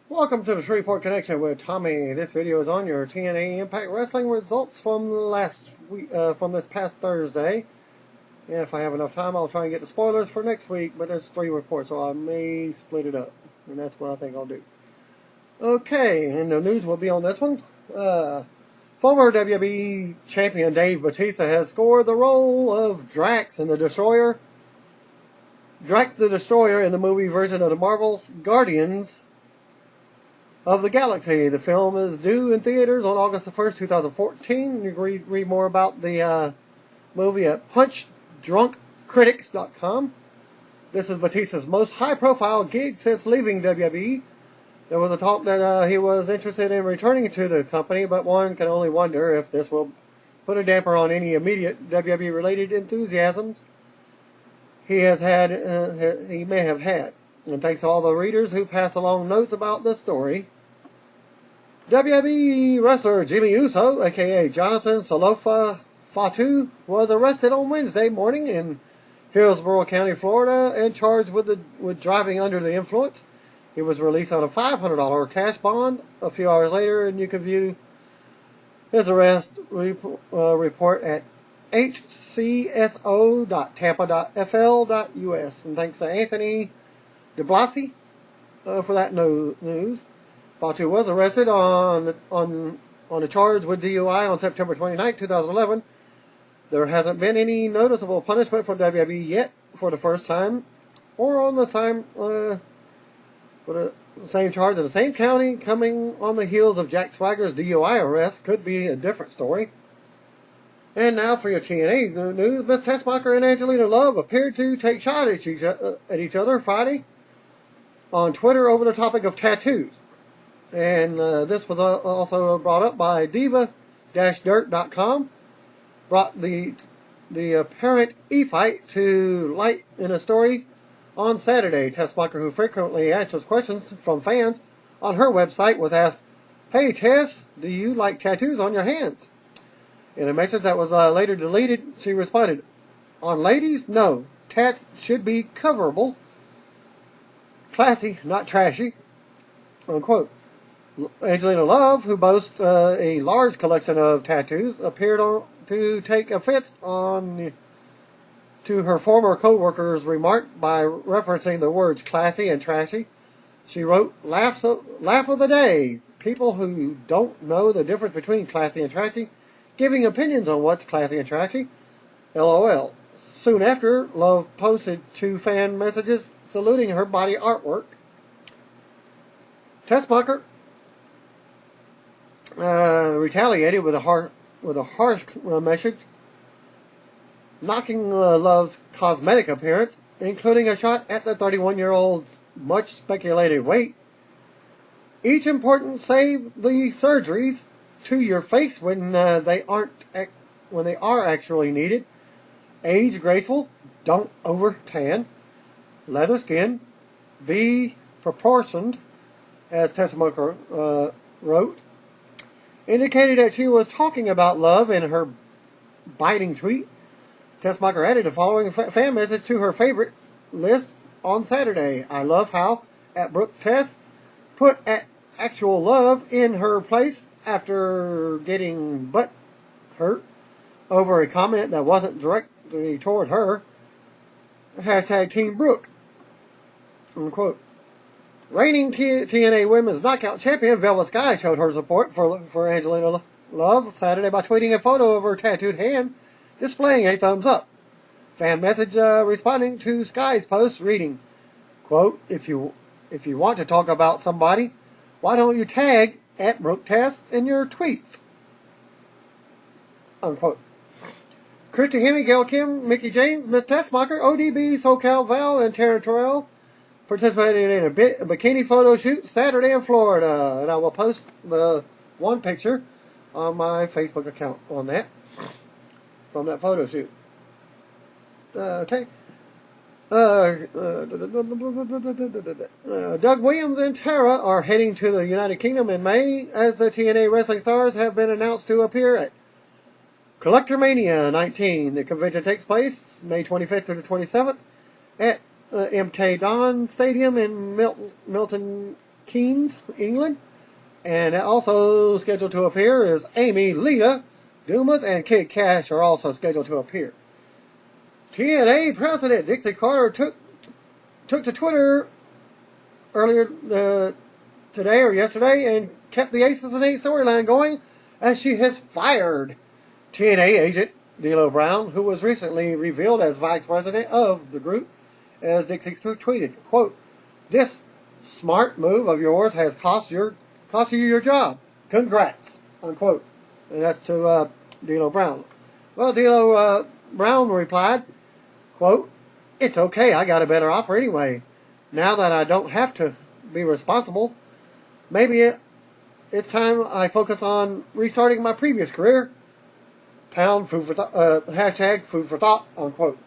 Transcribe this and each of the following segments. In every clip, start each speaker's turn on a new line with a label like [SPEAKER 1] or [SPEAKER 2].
[SPEAKER 1] Welcome to the Shreveport Connection with Tommy. This video is on your TNA Impact Wrestling results from last week, from this past Thursday. And if I have enough time, I'll try and get the spoilers for next week. But there's 3 reports, so I may split it up, and that's what I think I'll do. Okay, and the news will be on this one. Former WWE champion Dave Bautista has scored the role of Drax in the Destroyer. Drax the Destroyer in the movie version of the Marvel's Guardians of the Galaxy. The film is due in theaters on August the 1st, 2014. You can read more about the movie at punchdrunkcritics.com. This is Batista's most high-profile gig since leaving WWE. There was a talk that he was interested in returning to the company, but one can only wonder if this will put a damper on any immediate WWE-related enthusiasms he may have had. And thanks to all the readers who pass along notes about this story. WWE wrestler Jimmy Uso, aka Jonathan Salofa Fatu, was arrested on Wednesday morning in Hillsborough County, Florida, and charged with driving under the influence. He was released on a $500 cash bond a few hours later, and you can view his arrest report at hcso.tampa.fl.us. And thanks to Anthony DeBlasi for that news. Fatu was arrested on a charge with DUI on September 29, 2011. There hasn't been any noticeable punishment for WWE yet for the first time, or on the same charge in the same county. Coming on the heels of Jack Swagger's DUI arrest could be a different story. And now for your TNA news. Miss Tessmacher and Angelina Love appeared to take shots at each other Friday on Twitter over the topic of tattoos. And this was also brought up by diva-dirt.com. Brought the apparent e-fight to light in a story on Saturday. Tessmacher, who frequently answers questions from fans on her website, was asked, "Hey Tess, do you like tattoos on your hands?" In a message that was later deleted, she responded, "On ladies, no. Tats should be coverable. Classy, not trashy." Unquote. Angelina Love, who boasts a large collection of tattoos, appeared to take offense to her former co-worker's remark by referencing the words classy and trashy. She wrote, laugh of the day. People who don't know the difference between classy and trashy, giving opinions on what's classy and trashy. LOL. Soon after, Love posted 2 fan messages saluting her body artwork. Tessmacher retaliated with a harsh message, knocking Love's cosmetic appearance, including a shot at the 31-year-old's much speculated weight. Each important save the surgeries to your face when they are actually needed. Age graceful, don't over tan, leather skin, be proportioned, as Tessmacher wrote, indicated that she was talking about Love in her biting tweet. Tessmacher added the following fan message to her favorites list on Saturday. "I love how at Brooke Tess put actual love in her place after getting butt hurt over a comment that wasn't directly toward her. Hashtag Team Brooke." Unquote. Reigning TNA Women's Knockout Champion Velvet Sky showed her support for Angelina Love Saturday by tweeting a photo of her tattooed hand, displaying a thumbs up. Fan message responding to Sky's post reading, quote, if you want to talk about somebody, why don't you tag at Brooke Tess in your tweets? Unquote. Christy Hemme, Gail Kim, Mickey James, Miss Tessmacher, ODB, SoCal Val, and Taryn Terrell participated in a bikini photo shoot Saturday in Florida. And I will post the one picture on my Facebook account on that, from that photo shoot. Okay. Doug Williams and Tara are heading to the United Kingdom in May, as the TNA wrestling stars have been announced to appear at Collectormania 19. The convention takes place May 25th to the 27th at MK Don Stadium in Milton Keynes, England. And also scheduled to appear is Amy Lita Dumas, and Kid Cash are also scheduled to appear. TNA President Dixie Carter took to Twitter earlier today or yesterday and kept the Aces and Eight storyline going as she has fired TNA agent D'Lo Brown, who was recently revealed as vice president of the group, as Dixie tweeted, quote, "This smart move of yours has cost you your job. Congrats," unquote. And that's to D'Lo Brown. Well, D'Lo Brown replied, quote, "It's okay, I got a better offer anyway. Now that I don't have to be responsible, maybe it's time I focus on restarting my previous career. Hashtag food for thought," unquote.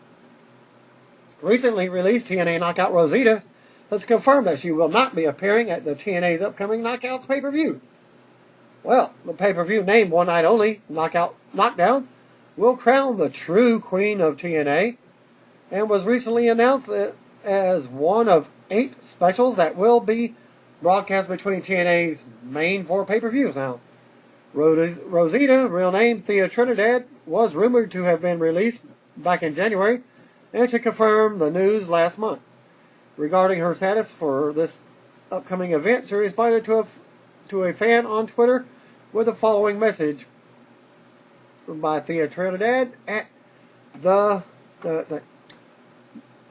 [SPEAKER 1] Recently released TNA Knockout Rosita has confirmed that she will not be appearing at the TNA's upcoming Knockouts pay-per-view. Well, the pay-per-view, named One Night Only Knockdown, will crown the true queen of TNA and was recently announced as one of 8 specials that will be broadcast between TNA's main 4 pay-per-views now. Rosita, real name Thea Trinidad, was rumored to have been released back in January, and she confirmed the news last month. Regarding her status for this upcoming event, she responded to a fan on Twitter with the following message by Thea Trinidad at the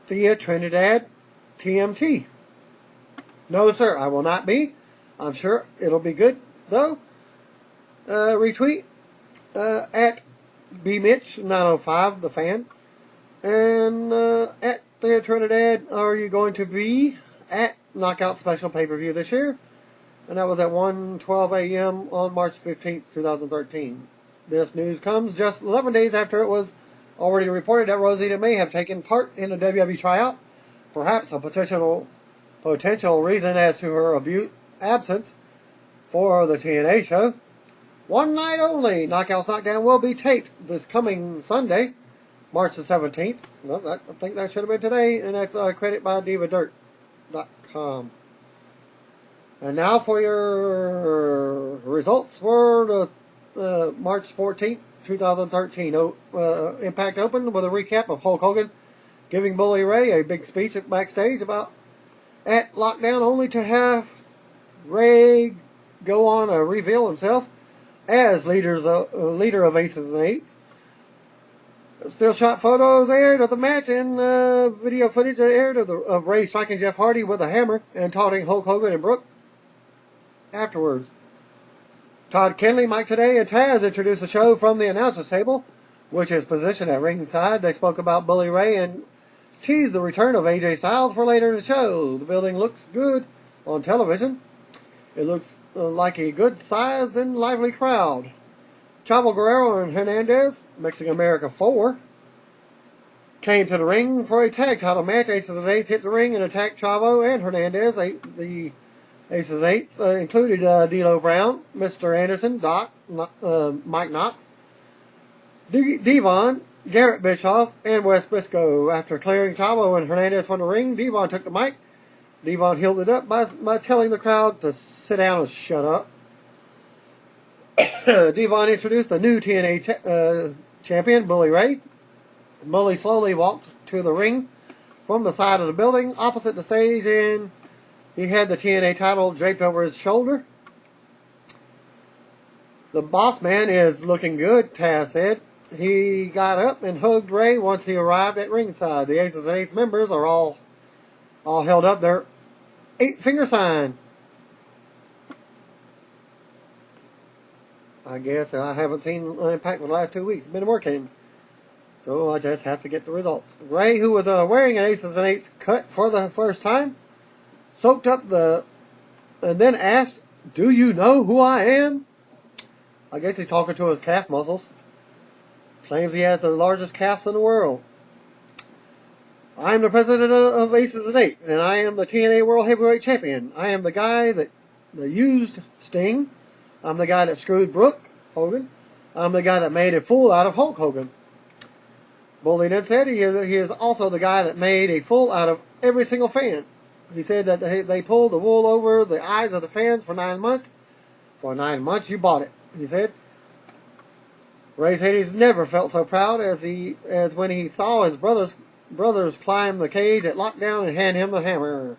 [SPEAKER 1] Thea Trinidad TMT. "No, sir, I will not be. I'm sure it'll be good, though." Retweet at BMitch905, the fan. And at Thea Trinidad, are you going to be at Knockout Special Pay-Per-View this year? And that was at 1:12 a.m. on March 15th, 2013. This news comes just 11 days after it was already reported that Rosita may have taken part in a WWE tryout. Perhaps a potential reason as to her absence for the TNA show. One Night Only Knockouts Knockdown will be taped this coming Sunday, March the 17th. Well, I think that should have been today, and that's credit by DivaDirt.com. And now for your results for the March 14th, 2013 Impact Open, with a recap of Hulk Hogan giving Bully Ray a big speech backstage at Lockdown, only to have Ray go on to reveal himself as leader of Aces and Eights. Still shot photos aired of the match, and video footage aired of Ray striking Jeff Hardy with a hammer and taunting Hulk Hogan and Brooke afterwards. Todd Kenley, Mike Tenay, and Taz introduced the show from the announcer's table, which is positioned at ringside. They spoke about Bully Ray and teased the return of AJ Styles for later in the show. The building looks good on television. It looks like a good-sized and lively crowd. Chavo Guerrero and Hernandez, Mexican America 4, came to the ring for a tag title match. Aces and Eights hit the ring and attacked Chavo and Hernandez. The Aces and Eights included D'Lo Brown, Mr. Anderson, Doc, Mike Knox, Devon, Garrett Bischoff, and Wes Briscoe. After clearing Chavo and Hernandez from the ring, Devon took the mic. Devon healed it up by telling the crowd to sit down and shut up. Devon introduced the new TNA champion, Bully Ray. Bully slowly walked to the ring from the side of the building opposite the stage, and he had the TNA title draped over his shoulder. "The boss man is looking good," Taz said. He got up and hugged Ray once he arrived at ringside. The Aces and Eights members are all held up their 8-finger sign. I guess I haven't seen Impact for the last 2 weeks. It's been working, so I just have to get the results. Ray, who was wearing an Aces and Eights cut for the first time, soaked up and then asked, "Do you know who I am?" I guess he's talking to his calf muscles. Claims he has the largest calves in the world. "I am the president of Aces and Eights, and I am the TNA World Heavyweight Champion. I am the guy that used Sting. I'm the guy that screwed Brooke Hogan. I'm the guy that made a fool out of Hulk Hogan." Bully then said he is also the guy that made a fool out of every single fan. He said that they pulled the wool over the eyes of the fans for 9 months. For 9 months, you bought it, he said. Ray said he's never felt so proud as when he saw his brothers climb the cage at lockdown and hand him the hammer.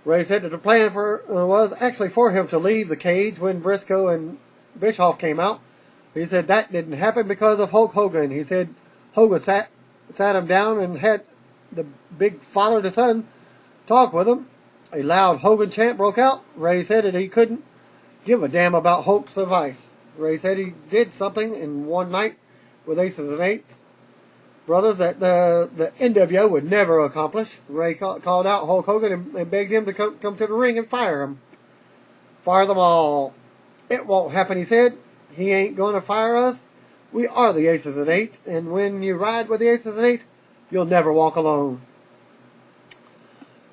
[SPEAKER 1] Ray said that the plan was actually for him to leave the cage when Briscoe and Bischoff came out. He said that didn't happen because of Hulk Hogan. He said Hogan sat him down and had the big father to son talk with him. A loud Hogan chant broke out. Ray said that he couldn't give a damn about Hulk's advice. Ray said he did something in one night with Aces and Eights brothers that the NWO would never accomplish. Ray called out Hulk Hogan and begged him to come to the ring and fire him. Fire them all. It won't happen, he said. He ain't going to fire us. We are the Aces and Eights, and when you ride with the Aces and Eights, you'll never walk alone.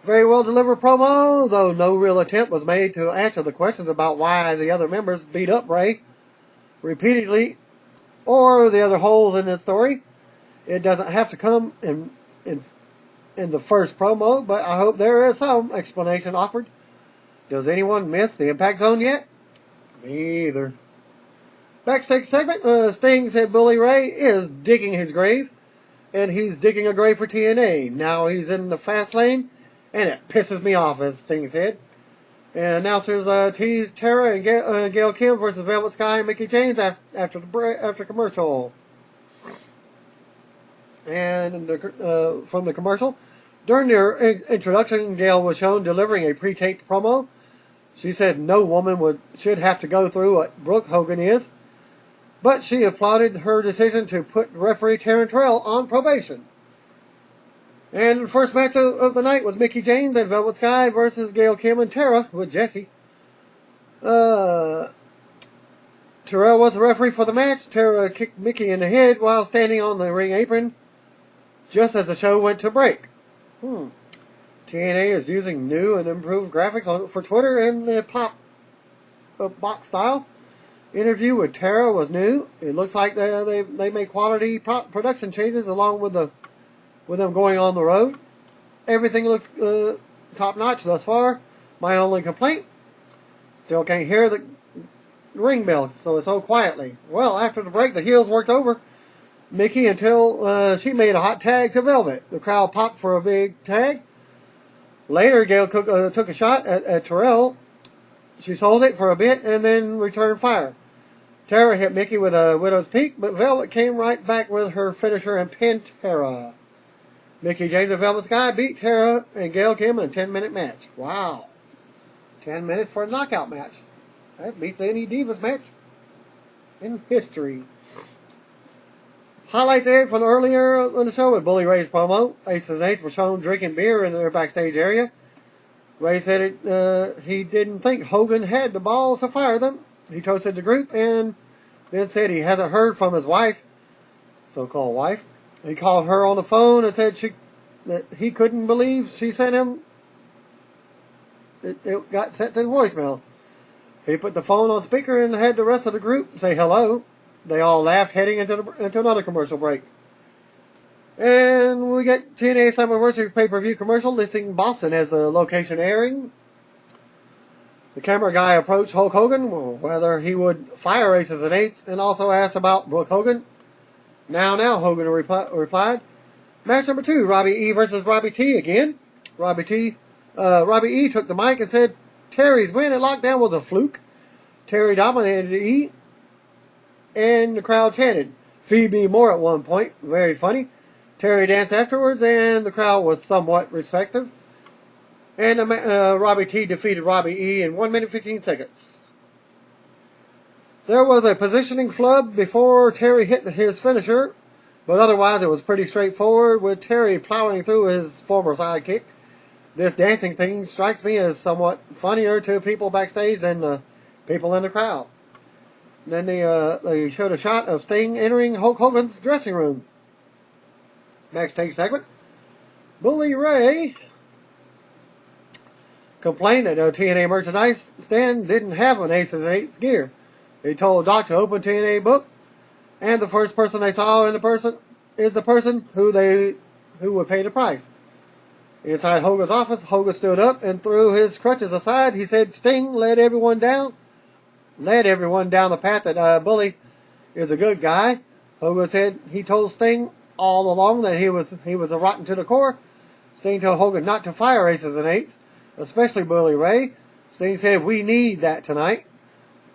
[SPEAKER 1] Very well delivered promo, though no real attempt was made to answer the questions about why the other members beat up Ray repeatedly or the other holes in the story. It doesn't have to come in the first promo, but I hope there is some explanation offered. Does anyone miss the Impact Zone yet? Me either. Backstage segment, Sting said Bully Ray is digging his grave, and he's digging a grave for TNA. Now he's in the fast lane, and it pisses me off, as Sting said. And announcers teased Tara and Gail Kim versus Velvet Sky and Mickie James after commercial. And from the commercial, during their introduction, Gail was shown delivering a pre-taped promo. She said no woman should have to go through what Brooke Hogan is, but she applauded her decision to put referee Taryn Terrell on probation. And the first match of the night was Mickie James and Velvet Sky versus Gail Kim and Tara with Jesse. Terrell was the referee for the match. Tara kicked Mickie in the head while standing on the ring apron just as the show went to break. TNA is using new and improved graphics for Twitter and the pop box style. Interview with Tara was new. It looks like they made quality production changes along with them going on the road. Everything looks top notch thus far. My only complaint, still can't hear the ring bell, so it's so quietly. Well, after the break, the heels worked over Mickie until she made a hot tag to Velvet. The crowd popped for a big tag. Later, Gail took a shot at Terrell. She sold it for a bit and then returned fire. Tara hit Mickie with a widow's peak, but Velvet came right back with her finisher and pinned Tara. Mickie James and Velvet Sky beat Tara and Gail Kim in a 10-minute match. Wow. 10 minutes for a knockout match. That beats any Divas match in history. Highlights aired from earlier in the show with Bully Ray's promo. Aces and Eights were shown drinking beer in their backstage area. Ray said he didn't think Hogan had the balls to fire them. He toasted the group and then said he hasn't heard from his wife, so-called wife. He called her on the phone and said that he couldn't believe she sent him. It got sent to voicemail. He put the phone on speaker and had the rest of the group say hello. They all laughed, heading into another commercial break. And we get TNA Slammiversary pay-per-view commercial listing Boston as the location airing. The camera guy approached Hulk Hogan whether he would fire Aces and Eights and also asked about Brooke Hogan. Now, Hogan replied. Match number 2, Robbie E versus Robbie T again. Robbie E took the mic and said Terry's win at Lockdown was a fluke. Terry dominated E, and the crowd chanted, "Feed me more" at one point. Very funny. Terry danced afterwards, and the crowd was somewhat receptive. And Robbie T defeated Robbie E in 1 minute 15 seconds. There was a positioning flub before Terry hit his finisher, but otherwise it was pretty straightforward, with Terry plowing through his former sidekick. This dancing thing strikes me as somewhat funnier to people backstage than the people in the crowd. Then they showed a shot of Sting entering Hulk Hogan's dressing room. Backstage segment. Bully Ray complained that TNA merchandise stand didn't have an Aces and Eights gear. He told Doc to open TNA book, and the first person they saw is the person who would pay the price. Inside Hogan's office, Hogan stood up and threw his crutches aside. He said Sting led everyone down the path that Bully is a good guy. Hogan said he told Sting all along that he was a rotten to the core. Sting told Hogan not to fire aces and eights, especially Bully Ray. Sting said, we need that tonight.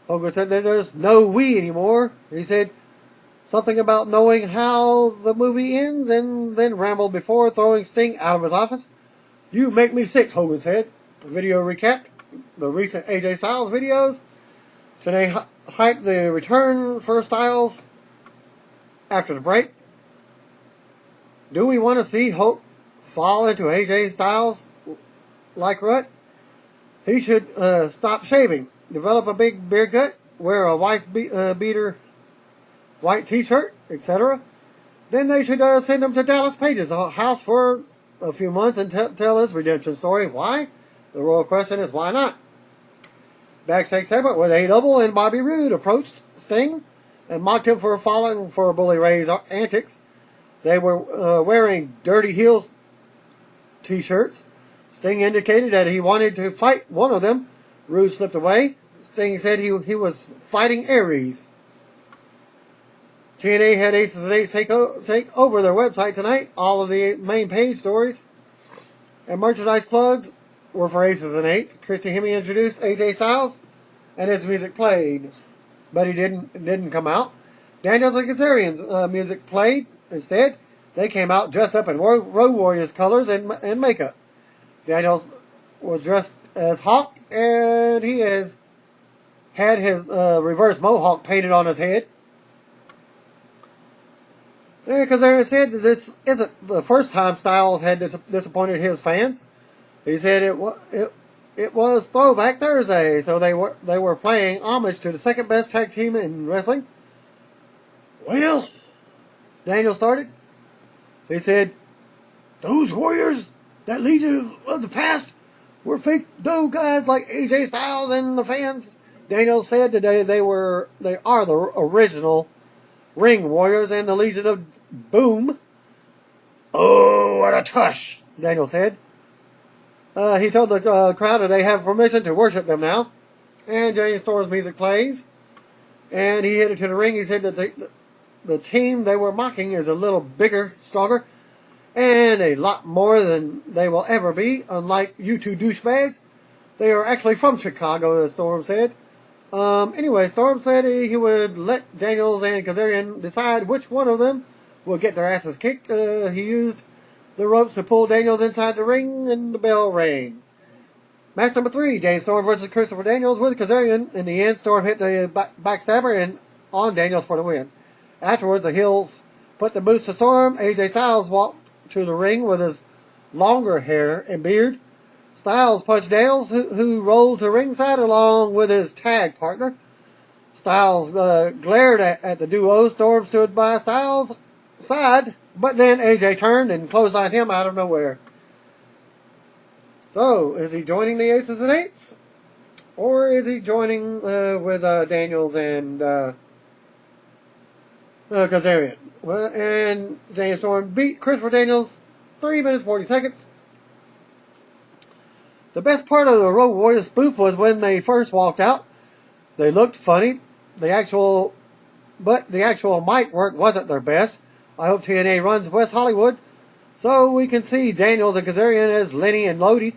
[SPEAKER 1] Hogan said that there's no we anymore. He said something about knowing how the movie ends and then rambled before throwing Sting out of his office. You make me sick, Hogan said. The video recapped the recent AJ Styles videos. Today hyped the return for Styles after the break. Do we want to see Hope fall into AJ Styles like rut? He should stop shaving, develop a big beard cut, wear a wife beater white t-shirt, etc. Then they should send him to Dallas Page's house for a few months and tell his redemption story. Why? The royal question is why not? Backstage segment with A-Double and Bobby Roode approached Sting and mocked him for falling for Bully Ray's antics. They were wearing Dirty Heels t-shirts. Sting indicated that he wanted to fight one of them. Roode slipped away. Sting said he was fighting Aries. TNA had Aces and Eights take over their website tonight. All of the main page stories and merchandise plugs were for Aces and Eights. Christy Hemme introduced AJ Styles, and his music played, but he didn't come out. Daniels and Kazarian's music played instead. They came out dressed up in Road Warriors colors and makeup. Daniels was dressed as Hawk, and he had his reverse mohawk painted on his head. Kazarian said that this isn't the first time Styles had disappointed his fans. He said it was Throwback Thursday, so they were paying homage to the second best tag team in wrestling. Well, Daniel started. They said those Warriors, that Legion of the past, were fake dough guys like AJ Styles and the fans. Daniel said today they are the original Ring Warriors and the Legion of Boom. Oh, what a tush, Daniel said. He told the crowd that they have permission to worship them now. And Jane Storm's music plays. And he headed to the ring. He said that the team they were mocking is a little bigger, stronger, and a lot more than they will ever be. Unlike you two douchebags, they are actually from Chicago, as Storm said. Anyway, Storm said he would let Daniels and Kazarian decide which one of them will get their asses kicked. He used the ropes to pull Daniels inside the ring, and the bell rang. Match number 3, Jane Storm versus Christopher Daniels with Kazarian. In the end, Storm hit the backstabber and on Daniels for the win. Afterwards, the heels put the boots to Storm. AJ Styles walked to the ring with his longer hair and beard. Styles punched Daniels, who rolled to ringside along with his tag partner. Styles glared at the duo. Storm stood by Styles' side, but then AJ turned and clotheslined him out of nowhere. So, is he joining the Aces and Eights? Or is he joining with Daniels and Kazarian? Well, and Jane Storm beat Christopher Daniels 3 minutes 40 seconds. The best part of the Road Warriors spoof was when they first walked out. They looked funny. But the actual mic work wasn't their best. I hope TNA runs West Hollywood so we can see Daniels and Kazarian as Lenny and Lodi.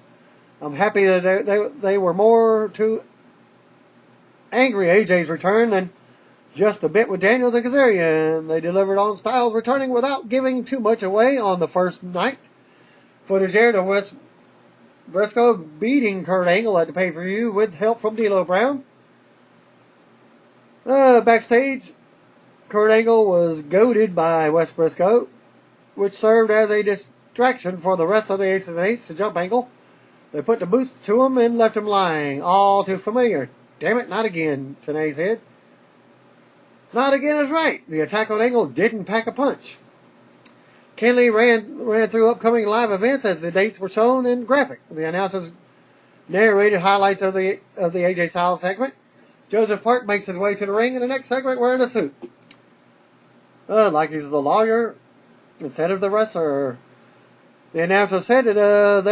[SPEAKER 1] I'm happy that they were more to angry AJ's return than just a bit with Daniels and Kazarian. They delivered on Styles returning without giving too much away on the first night. Footage aired of West Briscoe beating Kurt Angle at the pay-per-view with help from D'Lo Brown. Backstage, Kurt Angle was goaded by West Briscoe, which served as a distraction for the rest of the Aces and Eights to jump Angle. They put the boots to him and left him lying. All too familiar. Damn it, not again, Tenay said. Not again is right. The attack on Angle didn't pack a punch. Kenley ran through upcoming live events as the dates were shown in graphic. The announcers narrated highlights of the AJ Styles segment. Joseph Park makes his way to the ring in the next segment wearing a suit. Like he's the lawyer instead of the wrestler. The announcer said that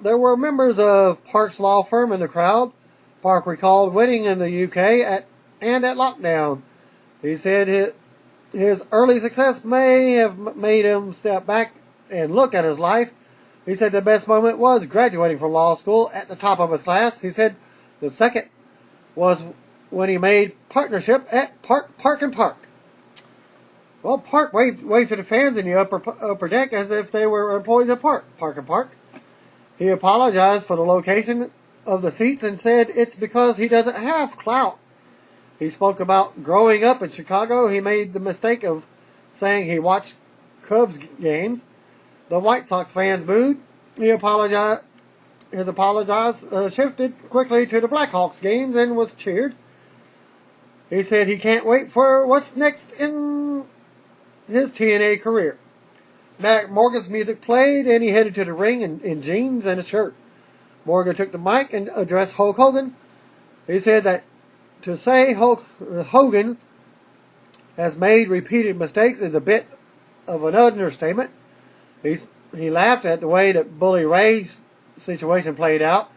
[SPEAKER 1] there were members of Park's law firm in the crowd. Park recalled winning in the UK and at lockdown. He said his early success may have made him step back and look at his life. He said the best moment was graduating from law school at the top of his class. He said the second was when he made partnership at Park and Park. Well, Park waved to the fans in the upper deck as if they were employees of Park and Park. He apologized for the location of the seats and said it's because he doesn't have clout. He spoke about growing up in Chicago. He made the mistake of saying he watched Cubs games. The White Sox fans booed. He apologized. His apologies shifted quickly to the Blackhawks games and was cheered. He said he can't wait for what's next in his TNA career. Mac Morgan's music played and he headed to the ring in jeans and a shirt. Morgan took the mic and addressed Hulk Hogan. He said that to say Hogan has made repeated mistakes is a bit of an understatement. He laughed at the way that Bully Ray's situation played out.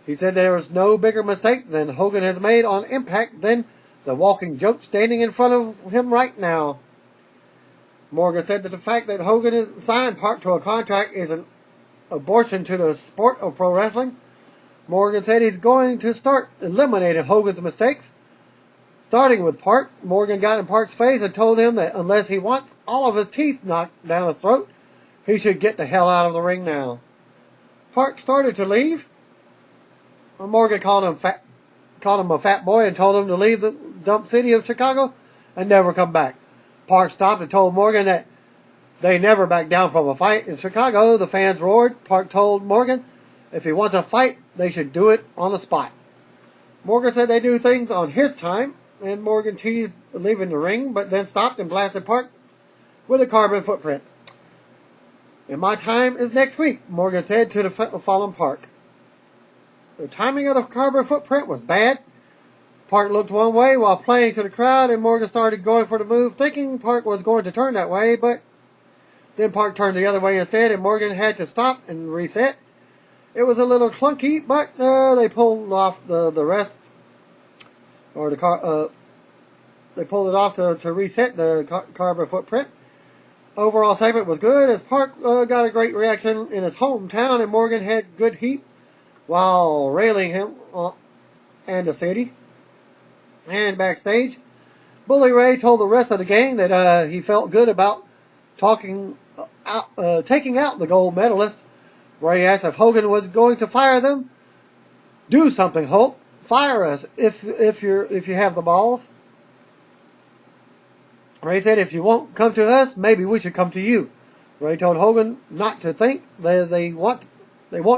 [SPEAKER 1] He said there was no bigger mistake than Hogan has made on Impact than the walking joke standing in front of him right now. Morgan said that the fact that Hogan signed Park to a contract is an abortion to the sport of pro wrestling. Morgan said he's going to start eliminating Hogan's mistakes. Starting with Park, Morgan got in Park's face and told him that unless he wants all of his teeth knocked down his throat, he should get the hell out of the ring now. Park started to leave. Morgan called him a fat boy and told him to leave the dump city of Chicago and never come back. Park stopped and told Morgan that they never backed down from a fight. In Chicago, the fans roared. Park told Morgan if he wants a fight, they should do it on the spot. Morgan said they do things on his time, and Morgan teased leaving the ring, but then stopped and blasted Park with a carbon footprint. And my time is next week, Morgan said to the fallen Park. The timing of the carbon footprint was bad. Park looked one way while playing to the crowd, and Morgan started going for the move, thinking Park was going to turn that way, but then Park turned the other way instead, and Morgan had to stop and reset. It was a little clunky, but they pulled off the rest, or they pulled it off to reset the carbon footprint. Overall segment was good, as Park got a great reaction in his hometown, and Morgan had good heat while railing him and the city. And backstage, Bully Ray told the rest of the gang that he felt good about taking out the gold medalist. Ray asked if Hogan was going to fire them. Do something, Hulk. Fire us if you have the balls. Ray said, if you won't come to us, maybe we should come to you. Ray told Hogan not to think they won't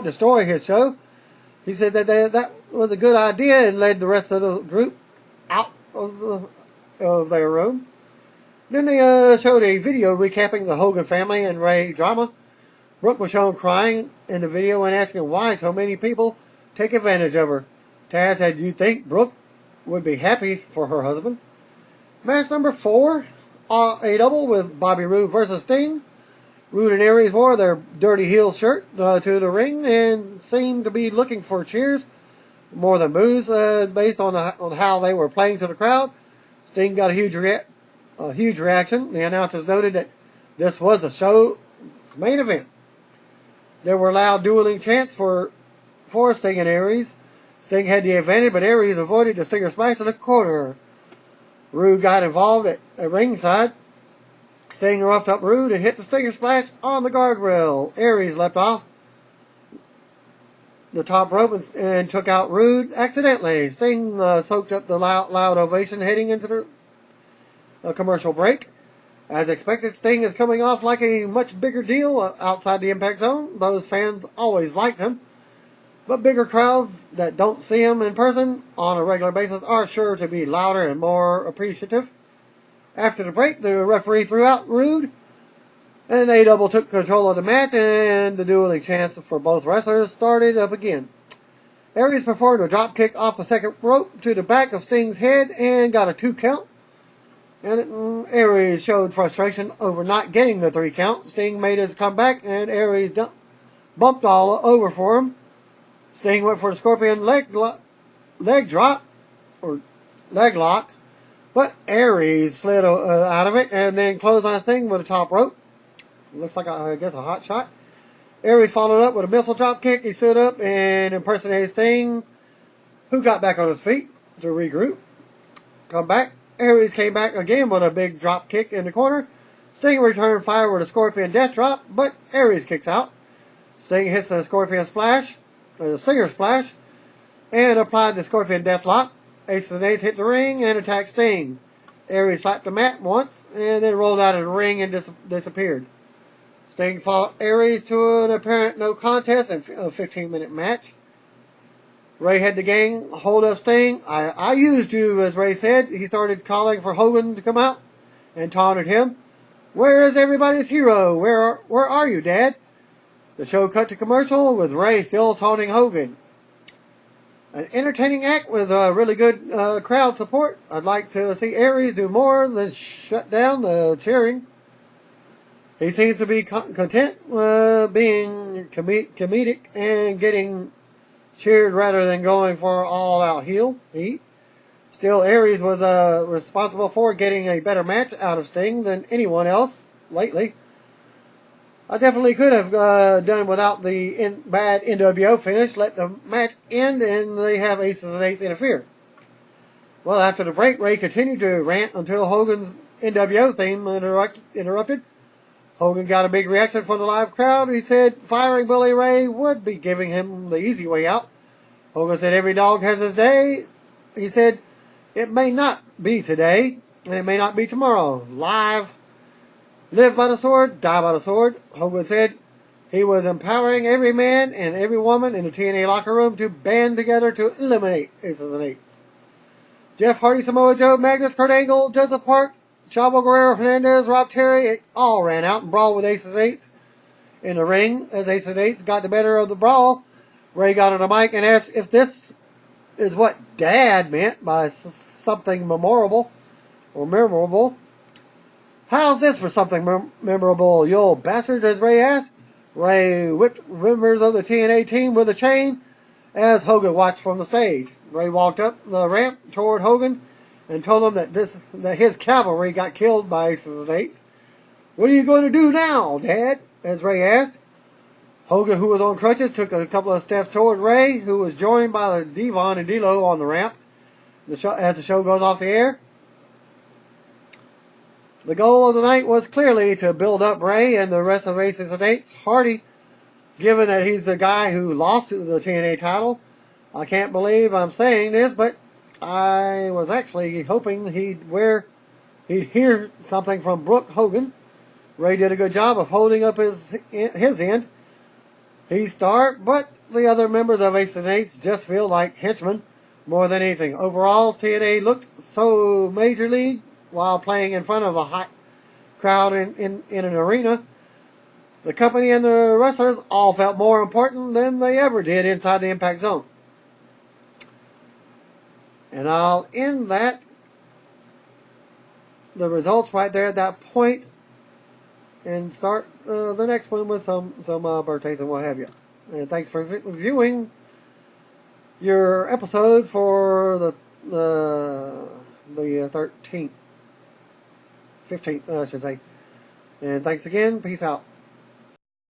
[SPEAKER 1] destroy his show. He said that was a good idea and led the rest of the group out of their room. Then they showed a video recapping the Hogan family and Ray drama. Brooke was shown crying in the video and asking why so many people take advantage of her. Taz said, "You think Brooke would be happy for her husband?" Match number 4, a double with Bobby Roode versus Sting. Roode and Aries wore their dirty heel shirt to the ring and seemed to be looking for cheers more than boos, based on how they were playing to the crowd. Sting got a huge reaction. The announcers noted that this was the show's main event. There were loud dueling chants for Sting and Aries. Sting had the advantage, but Aries avoided the Stinger Splash in the corner. Roode got involved at ringside. Sting roughed up Roode and hit the Stinger Splash on the guardrail. Aries leapt off the top rope and took out Roode accidentally. Sting soaked up the loud ovation heading into the commercial break. As expected, Sting is coming off like a much bigger deal outside the Impact Zone. Those fans always liked him. But bigger crowds that don't see him in person on a regular basis are sure to be louder and more appreciative. After the break, the referee threw out Roode, and A-Double took control of the match, and the dueling chants for both wrestlers started up again. Aries performed a drop kick off the second rope to the back of Sting's head and got a 2 count. And Aries showed frustration over not getting the 3 count. Sting made his comeback, and Aries bumped all over for him. Sting went for the Scorpion leg drop, or leg lock, but Aries slid out of it and then clotheslined Sting with a top rope. Looks like, I guess, a hot shot. Aries followed up with a missile drop kick. He stood up and impersonated Sting, who got back on his feet to regroup. Come back. Aries came back again with a big drop kick in the corner. Sting returned fire with a Scorpion death drop, but Aries kicks out. Sting hits the Scorpion splash, the Stinger splash, and applied the Scorpion deathlock. Ace of Spades hit the ring and attacked Sting. Aries slapped the mat once and then rolled out of the ring and disappeared. Sting fought Aries to an apparent no contest in a 15-minute match. Ray had the gang hold up Sting. I used you, as Ray said. He started calling for Hogan to come out and taunted him. Where is everybody's hero? Where are you, Dad? The show cut to commercial with Ray still taunting Hogan. An entertaining act with really good crowd support. I'd like to see Aries do more than shut down the cheering. He seems to be content being comedic and getting cheered rather than going for all-out heel heat. Still, Aries was responsible for getting a better match out of Sting than anyone else lately. I definitely could have done without the bad NWO finish. Let the match end and they have Aces and Eights interfere. Well, after the break, Ray continued to rant until Hogan's NWO theme interrupted. Hogan got a big reaction from the live crowd. He said firing Bully Ray would be giving him the easy way out. Hogan said every dog has his day. He said it may not be today, and it may not be tomorrow. Live by the sword, die by the sword. Hogan said he was empowering every man and every woman in the TNA locker room to band together to eliminate Aces and Eights. Jeff Hardy, Samoa Joe, Magnus, Kurt Angle, Joseph Park, Chavo Guerrero, Hernandez, Rob Terry, it all ran out and brawled with Aces and Eights in the ring. As Aces and Eights got the better of the brawl, Ray got on the mic and asked if this is what Dad meant by something memorable or memorable. How's this for something memorable, you old bastard, as Ray asked. Ray whipped members of the TNA team with a chain as Hogan watched from the stage. Ray walked up the ramp toward Hogan and told him that his cavalry got killed by Aces and Eights. What are you going to do now, Dad? As Ray asked. Hogan, who was on crutches, took a couple of steps toward Ray, who was joined by Devon and D'Lo on the ramp. As the show goes off the air. The goal of the night was clearly to build up Ray and the rest of Aces and Eights. Hardy, given that he's the guy who lost the TNA title. I can't believe I'm saying this, but I was actually hoping he'd hear something from Brooke Hogan. Ray did a good job of holding up his end. He's star, but the other members of Aces and Eights just feel like henchmen more than anything. Overall, TNA looked so major league while playing in front of a hot crowd in an arena. The company and the wrestlers all felt more important than they ever did inside the Impact Zone. And I'll end the results right there at that point, and start the next one with some birthdays and what have you. And thanks for viewing your episode for the 13th, 15th, I should say. And thanks again. Peace out.